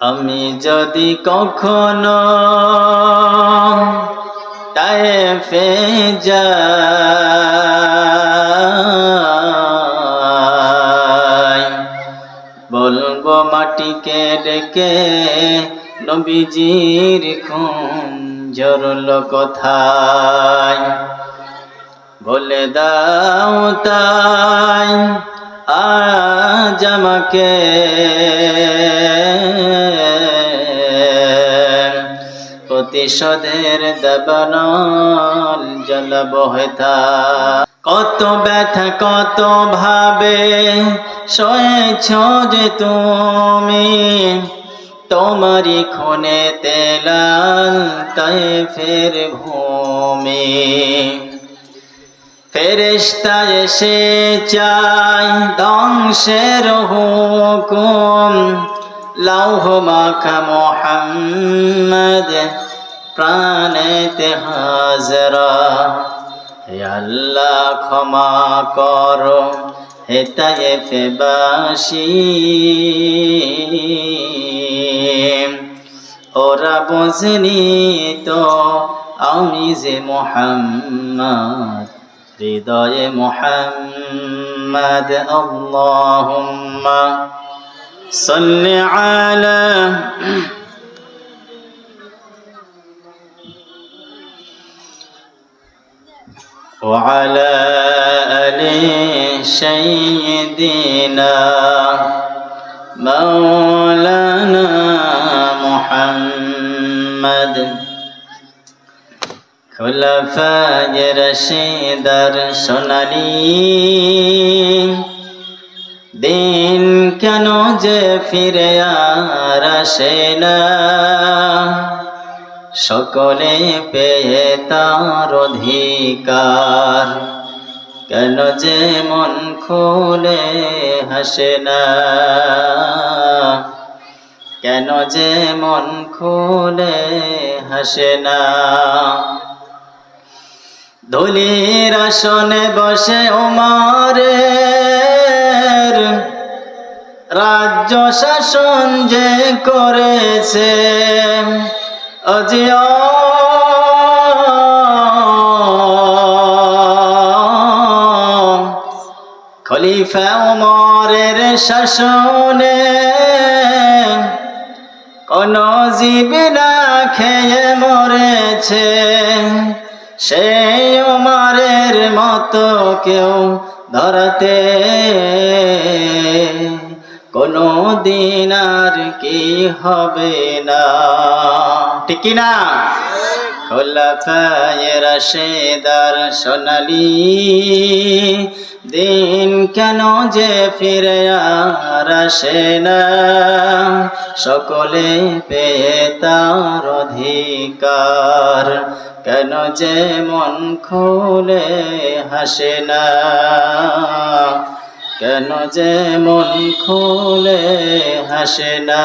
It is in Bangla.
আমি যদি কখনো তায়েফে যাই, বলবো মাটিকে ডেকে নবীজির খুন ঝরলো কোথায়। বলে দাও তাই আজ আমাকে, প্রতিশোধের দাবানল জ্বালাবো হেথা। কত ব্যথা কত ভাবে সয়েছ যে তুমি, তোমারই খুনে তেলাল তায়েফের ভূমি। ফেরেশতা এসে চায় ধ্বংসের হুকুম, লৌহ মাখা মুহাম্মদ প্রাণেতে হাজরা। হে আল্লাহ ক্ষমা করো হে তায়েফবাসী, ওরা বোঝেনি তো আমি যে মুহাম্মদ, হৃদয়ে মুহাম্মদ। আল্লাহুম্মা সাল্লি আলা وعلى آل سيدنا مولانا محمد। খোলাফায়ে রাশিদার সোনালী দিন কেন যে ফিরে আর আসে না, সকলে পেয়ে তার অধিকার, কেন যে মন খুলে হাসে না, কেন যে মন খুলে হাসে না। ধুলির আসনে বসে ওমরের রাজ্য শাসন যে করেছে, আজিও খলিফা ওমরের শাসনে কোন জীব না খেয়ে মরেছে, সেই ওমরের মতো কেউ ধরাতে কোনো দিন আর কি হবে না, ঠিক না? খোলাফায়ে রাশিদার সোনালী দিন কেন যে ফিরে আর আসে না, সকলে পেয়ে তার অধিকার, কেন যে মন খুলে হাসে না, কেন যে মন খুলে হাসে না।